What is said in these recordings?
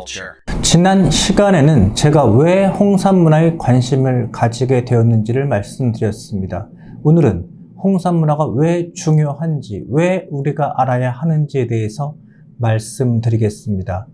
culture. 지난 시간에는 제가 왜 홍산 문화에 관심을 가지게 되었는지를 말씀드렸습니다. 오늘은 홍산 문화가 왜 중요한지, 왜 우리가 알아야 하는지에 대해서 말씀드리겠습니다.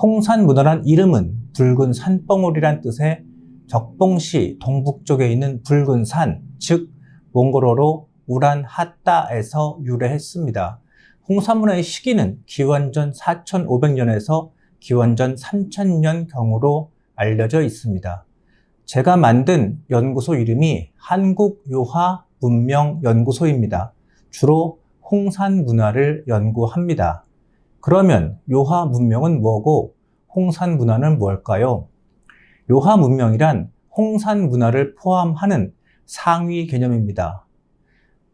홍산 문화란 이름은 붉은 산봉우리란 뜻의 적봉시 동북쪽에 있는 붉은 산, 즉 몽골어로 우란하따에서 유래했습니다. 홍산 문화의 시기는 기원전 4500년에서 기원전 3000년경으로 알려져 있습니다. 제가 만든 연구소 이름이 한국요하문명연구소입니다. 주로 홍산 문화를 연구합니다. 그러면 요하 문명은 뭐고 홍산 문화는 뭘까요? 요하 문명이란 홍산 문화를 포함하는 상위 개념입니다.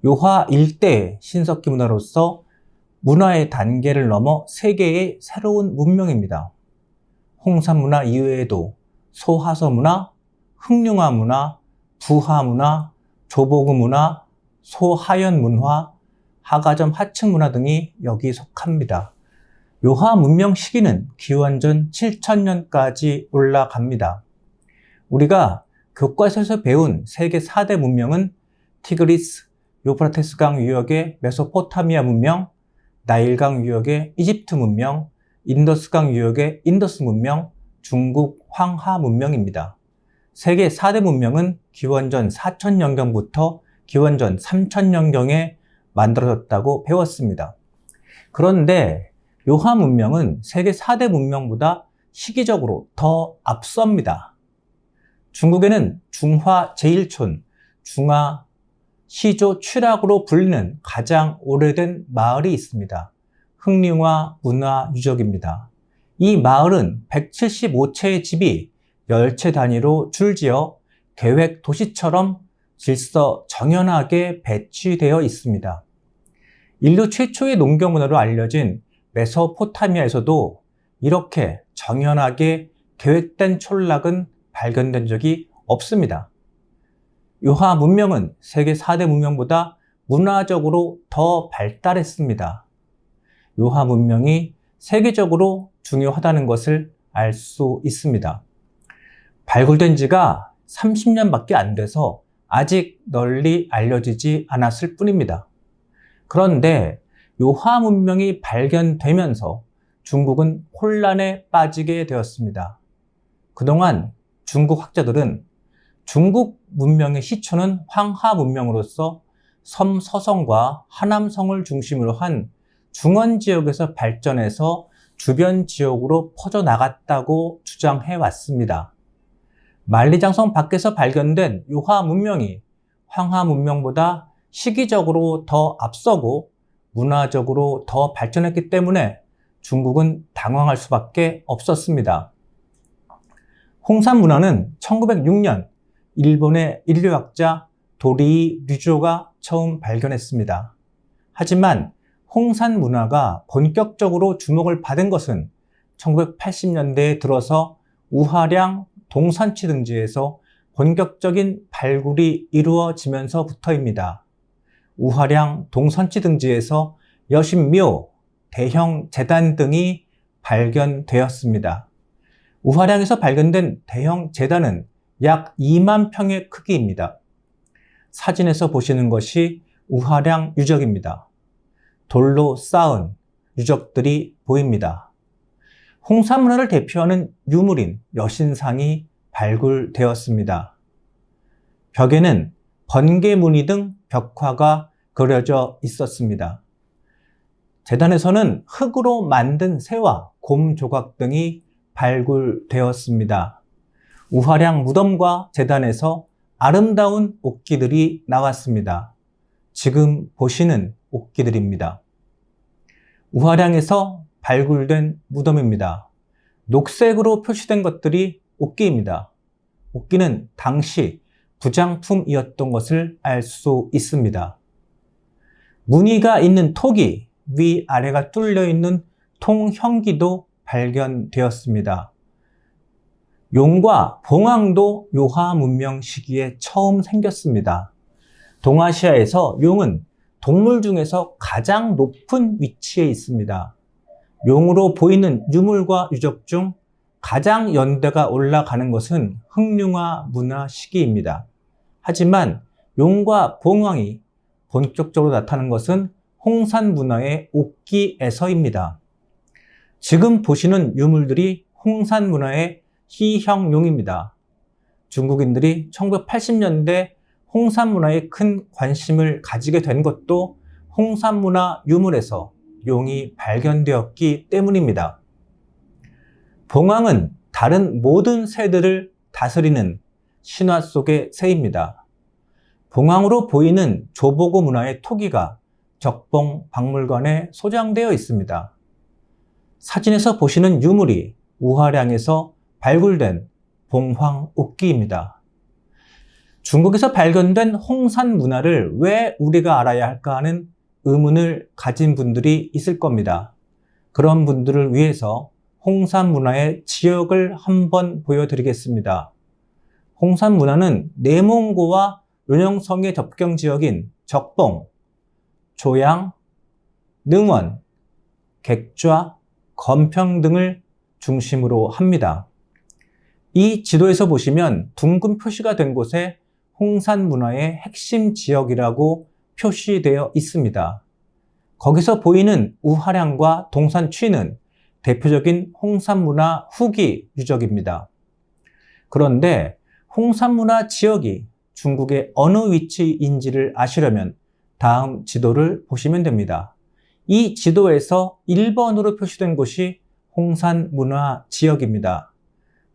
요하 일대의 신석기 문화로서 문화의 단계를 넘어 세계의 새로운 문명입니다. 홍산 문화 이외에도 소하서 문화, 흑룡화 문화, 부하 문화, 조보구 문화, 소하연 문화, 하가점 하층 문화 등이 여기 속합니다. 요하 문명 시기는 기원전 7000년까지 올라갑니다. 우리가 교과서에서 배운 세계 4대 문명은 티그리스, 유프라테스강 유역의 메소포타미아 문명, 나일강 유역의 이집트 문명, 인더스강 유역의 인더스 문명, 중국 황하 문명입니다. 세계 4대 문명은 기원전 4000년경부터 기원전 3000년경에 만들어졌다고 배웠습니다. 그런데 요하 문명은 세계 4대 문명보다 시기적으로 더 앞섭니다. 중국에는 중화 제1촌, 중화 시조 취락으로 불리는 가장 오래된 마을이 있습니다. 흑룡화 문화 유적입니다. 이 마을은 175채의 집이 10채 단위로 줄지어 계획 도시처럼 질서 정연하게 배치되어 있습니다. 인류 최초의 농경 문화로 알려진 메소포타미아에서도 이렇게 정연하게 계획된 촌락은 발견된 적이 없습니다. 요하 문명은 세계 4대 문명보다 문화적으로 더 발달했습니다. 요하 문명이 세계적으로 중요하다는 것을 알 수 있습니다. 발굴된 지가 30년밖에 안 돼서 아직 널리 알려지지 않았을 뿐입니다. 그런데 요하 문명이 발견되면서 중국은 혼란에 빠지게 되었습니다. 그동안 중국 학자들은 중국 문명의 시초는 황하 문명으로서 섬서성과 하남성을 중심으로 한 중원 지역에서 발전해서 주변 지역으로 퍼져나갔다고 주장해 왔습니다. 만리장성 밖에서 발견된 요하 문명이 황하 문명보다 시기적으로 더 앞서고 문화적으로 더 발전했기 때문에 중국은 당황할 수밖에 없었습니다. 홍산 문화는 1906년 일본의 인류학자 도리이 류조가 처음 발견했습니다. 하지만 홍산 문화가 본격적으로 주목을 받은 것은 1980년대에 들어서 우하량 동산치 등지에서 본격적인 발굴이 이루어지면서부터입니다. 우하량 동산치 등지에서 여신묘, 대형 제단 등이 발견되었습니다. 우하량에서 발견된 대형 제단은 약 2만 평의 크기입니다. 사진에서 보시는 것이 우하량 유적입니다. 돌로 쌓은 유적들이 보입니다. 홍산 문화를 대표하는 유물인 여신상이 발굴되었습니다. 벽에는 번개무늬 등 벽화가 그려져 있었습니다. 제단에서는 흙으로 만든 새와 곰 조각 등이 발굴되었습니다. 우하량 무덤과 제단에서 아름다운 옥기들이 나왔습니다. 지금 보시는 옥기들입니다. 우하량에서 발굴된 무덤입니다. 녹색으로 표시된 것들이 옥기입니다. 옥기는 당시 부장품이었던 것을 알 수 있습니다. 무늬가 있는 토기, 위아래가 뚫려 있는 통형기도 발견되었습니다. 용과 봉황도 요하 문명 시기에 처음 생겼습니다. 동아시아에서 용은 동물 중에서 가장 높은 위치에 있습니다. 용으로 보이는 유물과 유적 중 가장 연대가 올라가는 것은 흑룡화 문화 시기입니다. 하지만 용과 봉황이 본격적으로 나타나는 것은 홍산 문화의 옥기에서입니다. 지금 보시는 유물들이 홍산 문화의 희형용입니다. 중국인들이 1980년대 홍산 문화에 큰 관심을 가지게 된 것도 홍산 문화 유물에서 용이 발견되었기 때문입니다. 봉황은 다른 모든 새들을 다스리는 신화 속의 새입니다. 봉황으로 보이는 조보고 문화의 토기가 적봉 박물관에 소장되어 있습니다. 사진에서 보시는 유물이 우화량에서 발굴된 봉황 옥기입니다. 중국에서 발견된 홍산 문화를 왜 우리가 알아야 할까 하는 의문을 가진 분들이 있을 겁니다. 그런 분들을 위해서 홍산 문화의 지역을 한번 보여드리겠습니다. 홍산 문화는 내몽고와 론영성의 접경 지역인 적봉, 조양, 능원, 객좌, 건평 등을 중심으로 합니다. 이 지도에서 보시면 둥근 표시가 된 곳에 홍산 문화의 핵심 지역이라고 표시되어 있습니다. 거기서 보이는 우화량과 동산취는 대표적인 홍산 문화 후기 유적입니다. 그런데 홍산 문화 지역이 중국의 어느 위치인지를 아시려면 다음 지도를 보시면 됩니다. 이 지도에서 1번으로 표시된 곳이 홍산 문화 지역입니다.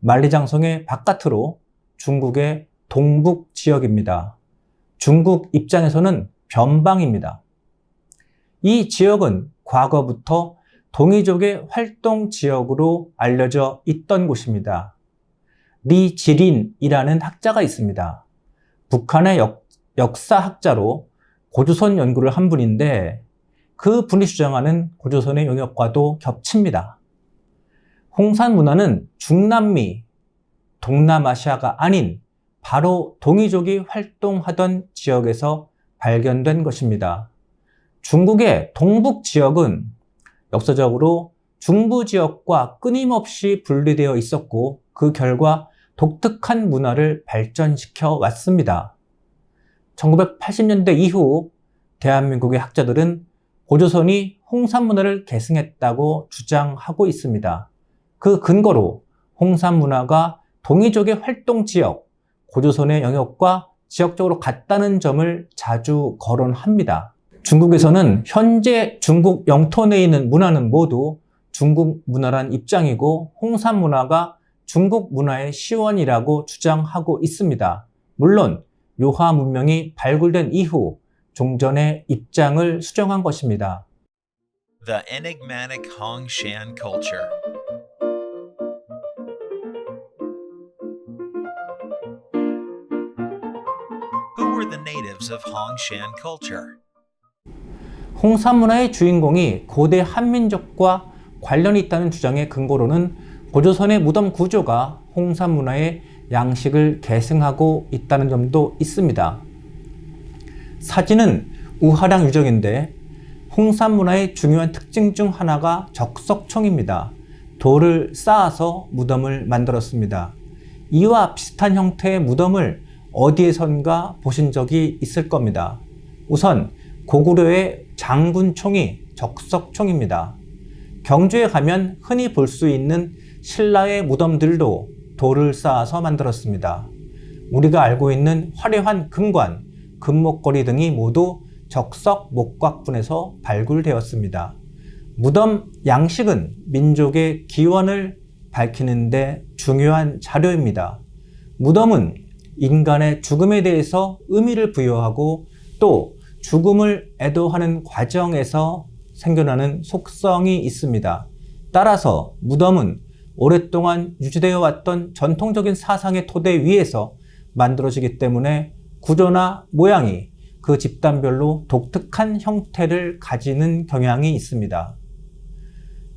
만리장성의 바깥으로 중국의 동북 지역입니다. 중국 입장에서는 변방입니다. 이 지역은 과거부터 동이족의 활동 지역으로 알려져 있던 곳입니다. 리지린이라는 학자가 있습니다. 북한의 역사학자로 고조선 연구를 한 분인데 그 분이 주장하는 고조선의 영역과도 겹칩니다. 홍산 문화는 중남미, 동남아시아가 아닌 바로 동이족이 활동하던 지역에서 발견된 것입니다. 중국의 동북 지역은 역사적으로 중부 지역과 끊임없이 분리되어 있었고 그 결과 독특한 문화를 발전시켜 왔습니다. 1980년대 이후 대한민국의 학자들은 고조선이 홍산 문화를 계승했다고 주장하고 있습니다. 그 근거로 홍산 문화가 동이족의 활동 지역, 고조선의 영역과 지역적으로 같다는 점을 자주 거론합니다. 중국에서는 현재 중국 영토 내에 있는 문화는 모두 중국 문화란 입장이고 홍산 문화가 중국 문화의 시원이라고 주장하고 있습니다. 물론 요하 문명이 발굴된 이후 종전의 입장을 수정한 것입니다. The enigmatic Hongshan culture. Who were the natives of Hongshan culture? 홍산 문화의 주인공이 고대 한민족과 관련이 있다는 주장의 근거로는 고조선의 무덤 구조가 홍산 문화의 양식을 계승하고 있다는 점도 있습니다. 사진은 우화량 유적인데 홍산 문화의 중요한 특징 중 하나가 적석총입니다. 돌을 쌓아서 무덤을 만들었습니다. 이와 비슷한 형태의 무덤을 어디에선가 보신 적이 있을 겁니다. 우선 고구려의 장군총이 적석총입니다. 경주에 가면 흔히 볼 수 있는 신라의 무덤들도 돌을 쌓아서 만들었습니다. 우리가 알고 있는 화려한 금관, 금목걸이 등이 모두 적석 목곽분에서 발굴되었습니다. 무덤 양식은 민족의 기원을 밝히는 데 중요한 자료입니다. 무덤은 인간의 죽음에 대해서 의미를 부여하고 또 죽음을 애도하는 과정에서 생겨나는 속성이 있습니다. 따라서 무덤은 오랫동안 유지되어 왔던 전통적인 사상의 토대 위에서 만들어지기 때문에 구조나 모양이 그 집단별로 독특한 형태를 가지는 경향이 있습니다.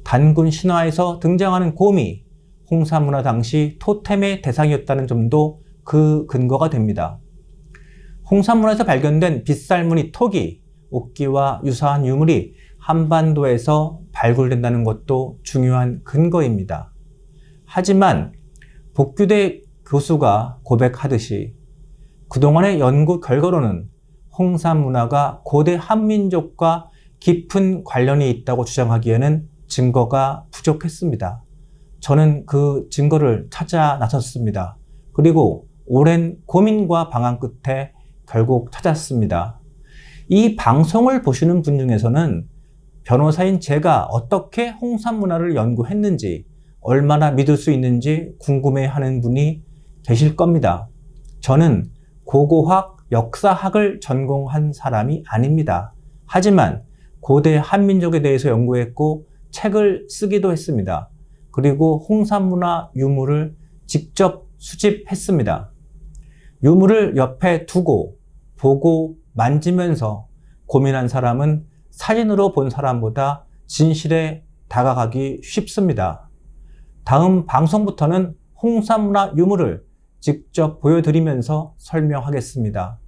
단군 신화에서 등장하는 곰이 홍산 문화 당시 토템의 대상이었다는 점도 그 근거가 됩니다. 홍산 문화에서 발견된 빗살무늬 토기, 옥기와 유사한 유물이 한반도에서 발굴된다는 것도 중요한 근거입니다. 하지만 복규대 교수가 고백하듯이 그동안의 연구 결과로는 홍산 문화가 고대 한민족과 깊은 관련이 있다고 주장하기에는 증거가 부족했습니다. 저는 그 증거를 찾아 나섰습니다. 그리고 오랜 고민과 방황 끝에 결국 찾았습니다. 이 방송을 보시는 분 중에서는 변호사인 제가 어떻게 홍산 문화를 연구했는지, 얼마나 믿을 수 있는지 궁금해하는 분이 계실 겁니다. 저는 고고학, 역사학을 전공한 사람이 아닙니다. 하지만 고대 한민족에 대해서 연구했고 책을 쓰기도 했습니다. 그리고 홍산 문화 유물을 직접 수집했습니다. 유물을 옆에 두고 보고 만지면서 고민한 사람은 사진으로 본 사람보다 진실에 다가가기 쉽습니다. 다음 방송부터는 홍산 문화 유물을 직접 보여드리면서 설명하겠습니다.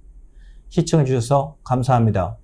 시청해 주셔서 감사합니다.